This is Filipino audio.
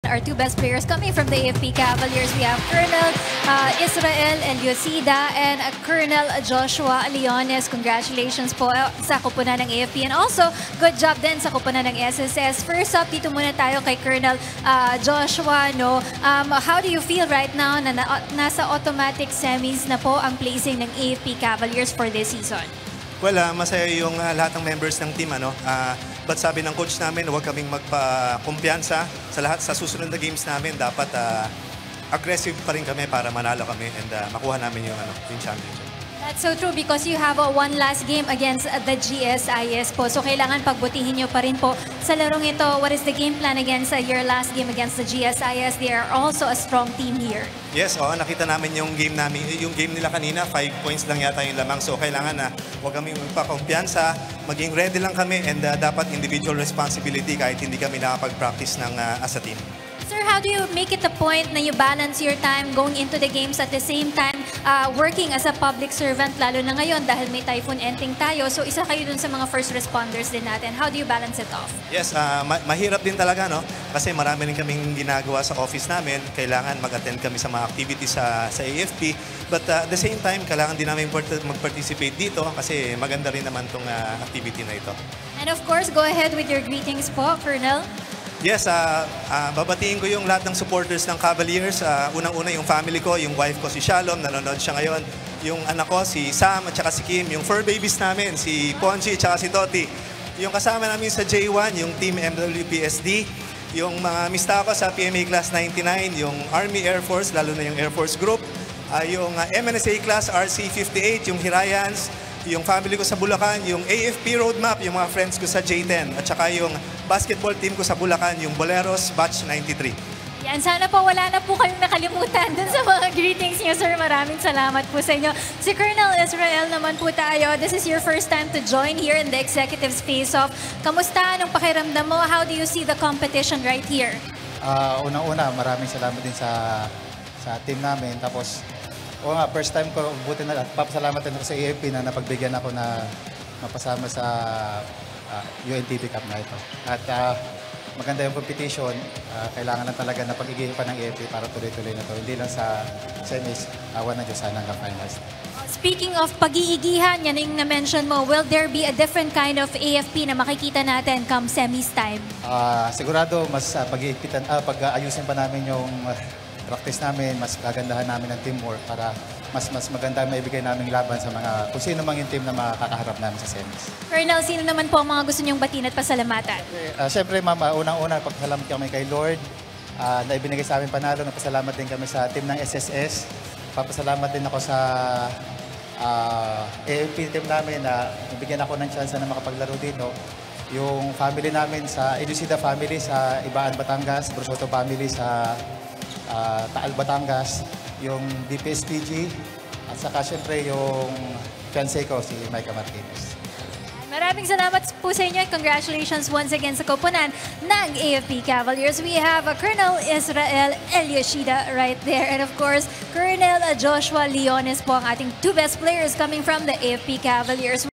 our two best players coming from the AFP Cavaliers. We have Colonel Israel Eliosida and Colonel Joshua Leones. Congratulations po sa kupunan ng AFP and also good job din sa kupunan ng SSS. First up, dito muna tayo kay Colonel Joshua. No? How do you feel right now na nasa automatic semis na po ang placing ng AFP Cavaliers for this season? Well, masaya yung lahat ng members ng team. But sabi ng coach namin, huwag kaming magpa-kumpiyansa sa lahat sa susunod na games namin. Dapat aggressive pa rin kami para manalo kami and makuha namin yung championship. That's so true because you have one last game against the GSIS po. So kailangan pagbutihin nyo pa rin po sa larong ito. What is the game plan against your last game against the GSIS? They are also a strong team here. Yes, nakita namin yung game nila kanina, 5 points lang yata yung lamang. So kailangan na huwag kami magpakumpiyansa, maging ready lang kami and dapat individual responsibility kahit hindi kami nakapag-practice as a team. Sir, how do you make it a point na you balance your time going into the games at the same time working as a public servant, lalo na ngayon dahil may typhoon ending tayo. So isa kayo dun sa mga first responders din natin. How do you balance it off? Yes, mahirap din talaga, no? Kasi marami rin kaming ginagawa sa office namin. Kailangan mag-attend kami sa mga activities sa AFP. But at the same time, kailangan din namin mag-participate dito kasi maganda rin naman tong activity na ito. And of course, go ahead with your greetings po, Colonel. Yes, babatiin ko yung lahat ng supporters ng Cavaliers. Unang-una yung family ko, yung wife ko si Shalom, nanonood siya ngayon. Yung anak ko si Sam at saka si Kim, yung fur babies namin, si Ponchi at saka si Toti. Yung kasama namin sa J1, yung Team MWPSD. Yung mga mista ko sa PMA Class 99, yung Army Air Force, lalo na yung Air Force Group. Yung MNSA Class RC58, yung Hirayans. Yung family ko sa Bulacan, yung AFP Roadmap, yung mga friends ko sa J10, at saka yung basketball team ko sa Bulacan, yung Boleros Batch 93. Yan, sana po wala na po kayong nakalimutan dun sa mga greetings niyo, sir. Maraming salamat po sa inyo. Si Colonel Israel naman po tayo. This is your first time to join here in the Executives Face-Off. Kamusta? Anong pakiramdam mo? How do you see the competition right here? Unang-una, maraming salamat din sa team namin. Tapos, first time ko, buti na papasalamat din ako sa AFP na napagbigyan ako na mapasama sa UNTV Cup na ito. At maganda yung competition, kailangan lang talaga na pag-igihin pa ng AFP para tuloy-tuloy na ito. Hindi lang sa semis, awan na Diyos sana hanggang finals. Speaking of pag-iigihan, yan yung na-mention mo, will there be a different kind of AFP na makikita natin come semis time? Sigurado, mas pag-ayusin pa namin yung practice namin, mas gagandahan namin ang teamwork para mas maganda maibigay namin laban sa mga kung sino mang yung team na makakaharap namin sa semis. Colonel, sino naman po ang mga gusto niyong batin at pasalamatan? Siyempre, ma'am, unang-una, pagpasalamat kami kay Lord na ibinigay sa amin panalo. Nagpasalamat din kami sa team ng SSS. Papasalamat din ako sa AFP team namin na nabigyan ako ng chance na makapaglaro dito. Yung family namin sa Eliosida family sa Ibaan, Batangas, Brusoto family sa Taal, Batangas, yung DPSPG, at saka syempre yung fiancé ko, si Micah Martinez. Maraming salamat po sa inyo. Congratulations once again sa koponan ng AFP Cavaliers. We have Colonel Israel Eliosida right there. And of course, Colonel Joshua Leones po ang ating two best players coming from the AFP Cavaliers.